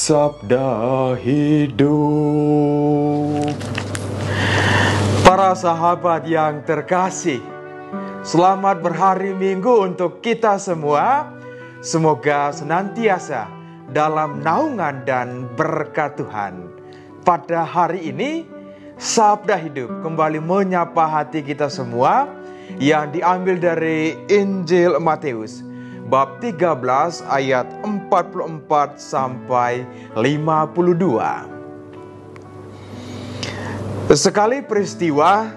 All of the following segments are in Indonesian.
Sabda Hidup. Para sahabat yang terkasih, selamat berhari Minggu untuk kita semua. Semoga senantiasa dalam naungan dan berkat Tuhan. Pada hari ini, Sabda Hidup kembali menyapa hati kita semua yang diambil dari Injil Matius bab 13 ayat 44 sampai 52. Sekali peristiwa,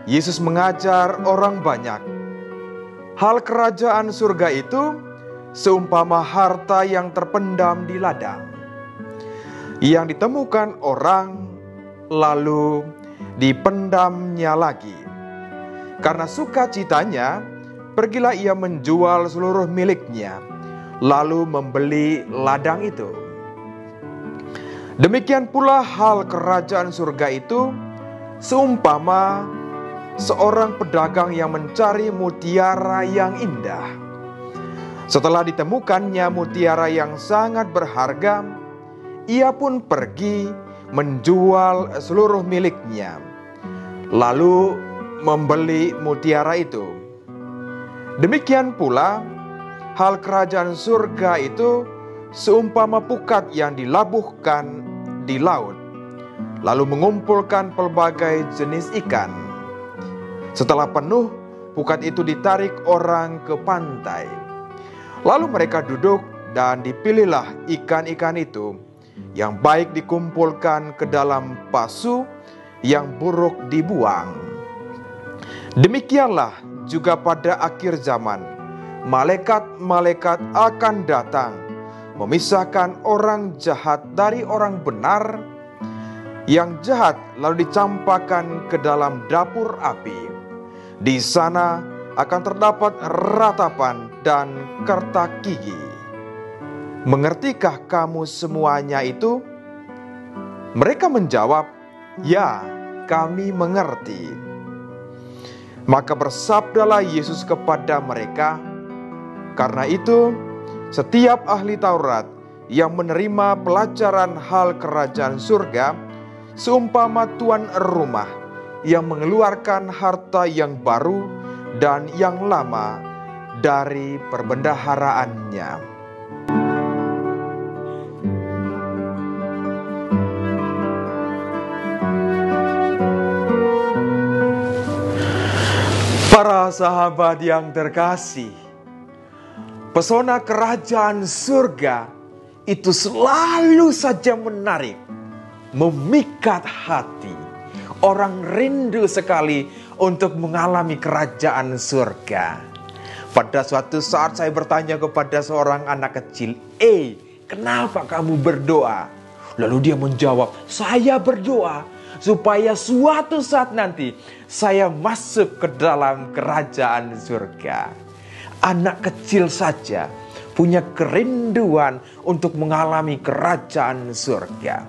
Yesus mengajar orang banyak. Hal kerajaan surga itu seumpama harta yang terpendam di ladang, yang ditemukan orang lalu dipendamnya lagi. Karena sukacitanya, pergilah ia menjual seluruh miliknya, lalu membeli ladang itu. Demikian pula hal kerajaan surga itu seumpama seorang pedagang yang mencari mutiara yang indah. Setelah ditemukannya mutiara yang sangat berharga, ia pun pergi menjual seluruh miliknya, lalu membeli mutiara itu. Demikian pula hal kerajaan surga itu seumpama pukat yang dilabuhkan di laut, lalu mengumpulkan pelbagai jenis ikan. Setelah penuh, pukat itu ditarik orang ke pantai. Lalu mereka duduk dan dipilihlah ikan-ikan itu, yang baik dikumpulkan ke dalam pasu, yang buruk dibuang. Demikianlah juga pada akhir zaman, malaikat-malaikat akan datang, memisahkan orang jahat dari orang benar. Yang jahat lalu dicampakkan ke dalam dapur api. Di sana akan terdapat ratapan dan kertak gigi. Mengertikah kamu semuanya itu? Mereka menjawab, "Ya, kami mengerti." Maka bersabdalah Yesus kepada mereka, "Karena itu, setiap ahli Taurat yang menerima pelajaran hal kerajaan surga, seumpama tuan rumah yang mengeluarkan harta yang baru dan yang lama dari perbendaharaannya." Para sahabat yang terkasih, pesona kerajaan surga itu selalu saja menarik, memikat hati. Orang rindu sekali untuk mengalami kerajaan surga. Pada suatu saat saya bertanya kepada seorang anak kecil, kenapa kamu berdoa?" Lalu dia menjawab, "Saya berdoa supaya suatu saat nanti saya masuk ke dalam kerajaan surga." Anak kecil saja punya kerinduan untuk mengalami kerajaan surga.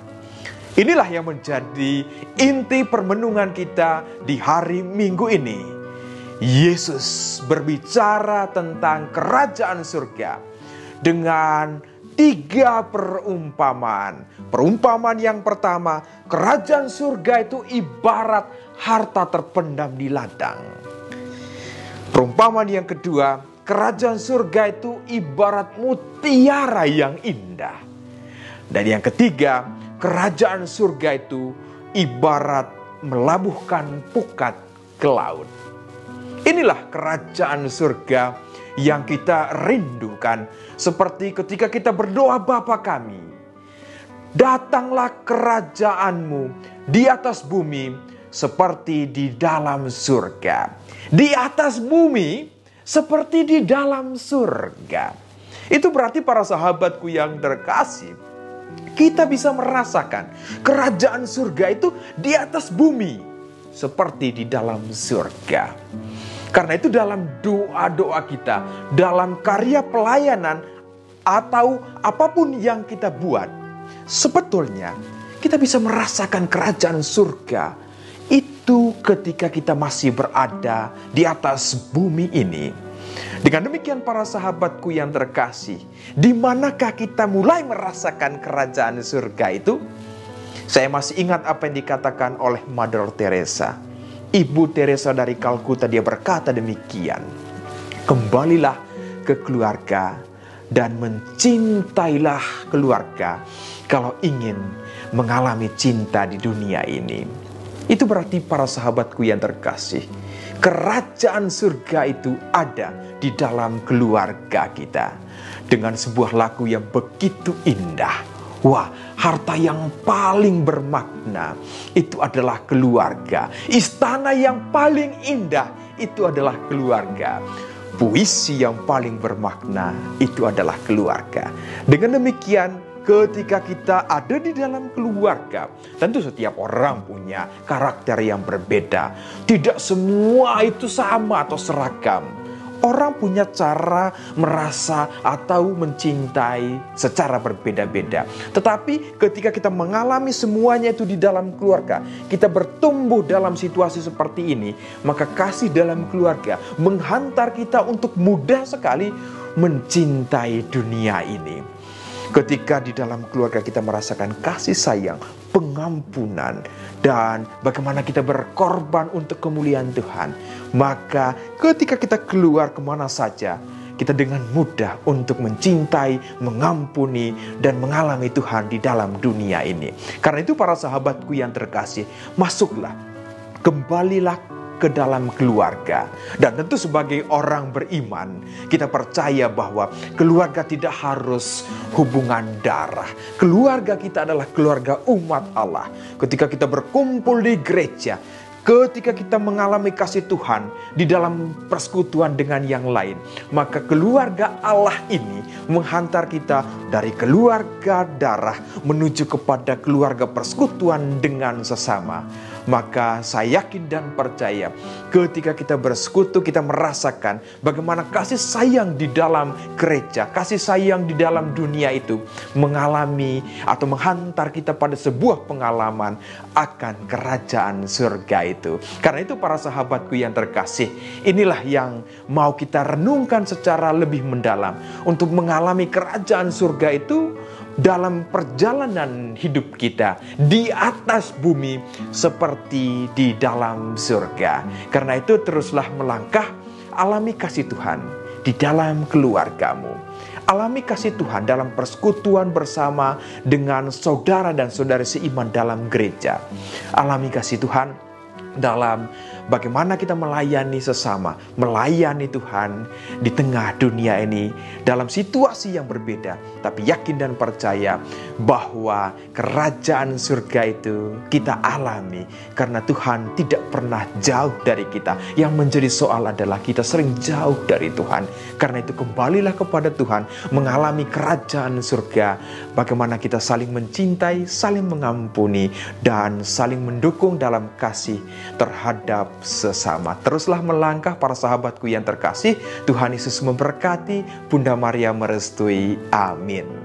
Inilah yang menjadi inti permenungan kita di hari Minggu ini. Yesus berbicara tentang kerajaan surga dengan 3 perumpamaan. Perumpamaan yang pertama, kerajaan surga itu ibarat harta terpendam di ladang. Perumpamaan yang kedua, kerajaan surga itu ibarat mutiara yang indah. Dan yang ketiga, kerajaan surga itu ibarat melabuhkan pukat ke laut. Inilah kerajaan surga yang kita rindukan. Seperti ketika kita berdoa, "Bapa kami, datanglah kerajaanmu di atas bumi seperti di dalam surga." Di atas bumi seperti di dalam surga. Itu berarti para sahabatku yang terkasih, kita bisa merasakan kerajaan surga itu di atas bumi seperti di dalam surga. Karena itu dalam doa-doa kita, dalam karya pelayanan atau apapun yang kita buat, sebetulnya kita bisa merasakan kerajaan surga itu ketika kita masih berada di atas bumi ini. Dengan demikian para sahabatku yang terkasih, di manakah kita mulai merasakan kerajaan surga itu? Saya masih ingat apa yang dikatakan oleh Mother Teresa. Ibu Teresa dari Kalkuta, dia berkata demikian, kembalilah ke keluarga dan mencintailah keluarga kalau ingin mengalami cinta di dunia ini. Itu berarti para sahabatku yang terkasih, kerajaan surga itu ada di dalam keluarga kita. Dengan sebuah lagu yang begitu indah. Wah, harta yang paling bermakna itu adalah keluarga. Istana yang paling indah itu adalah keluarga. Puisi yang paling bermakna itu adalah keluarga. Dengan demikian, ketika kita ada di dalam keluarga, tentu setiap orang punya karakter yang berbeda. Tidak semua itu sama atau seragam. Orang punya cara merasa atau mencintai secara berbeda-beda. Tetapi ketika kita mengalami semuanya itu di dalam keluarga, kita bertumbuh dalam situasi seperti ini, maka kasih dalam keluarga menghantar kita untuk mudah sekali mencintai dunia ini. Ketika di dalam keluarga kita merasakan kasih sayang, pengampunan, dan bagaimana kita berkorban untuk kemuliaan Tuhan, maka ketika kita keluar kemana saja, kita dengan mudah untuk mencintai, mengampuni, dan mengalami Tuhan di dalam dunia ini. Karena itu para sahabatku yang terkasih, masuklah, kembalilah ke dalam keluarga. Dan tentu sebagai orang beriman, kita percaya bahwa keluarga tidak harus hubungan darah. Keluarga kita adalah keluarga umat Allah. Ketika kita berkumpul di gereja, ketika kita mengalami kasih Tuhan di dalam persekutuan dengan yang lain, maka keluarga Allah ini menghantar kita dari keluarga darah menuju kepada keluarga persekutuan dengan sesama. Maka saya yakin dan percaya ketika kita bersekutu, kita merasakan bagaimana kasih sayang di dalam gereja, kasih sayang di dalam dunia itu mengalami atau menghantar kita pada sebuah pengalaman akan kerajaan surga itu. Karena itu para sahabatku yang terkasih, inilah yang mau kita renungkan secara lebih mendalam untuk mengalami kerajaan surga itu dalam perjalanan hidup kita di atas bumi seperti di dalam surga. Karena itu teruslah melangkah, alami kasih Tuhan di dalam keluargamu. Alami kasih Tuhan dalam persekutuan bersama dengan saudara dan saudari seiman dalam gereja. Alami kasih Tuhan dalam bagaimana kita melayani sesama, melayani Tuhan di tengah dunia ini dalam situasi yang berbeda, tapi yakin dan percaya bahwa kerajaan surga itu kita alami karena Tuhan tidak pernah jauh dari kita. Yang menjadi soal adalah kita sering jauh dari Tuhan. Karena itu kembalilah kepada Tuhan, mengalami kerajaan surga, bagaimana kita saling mencintai, saling mengampuni, dan saling mendukung dalam kasih terhadap sesama. Teruslah melangkah para sahabatku yang terkasih. Tuhan Yesus memberkati, Bunda Maria merestui. Amin.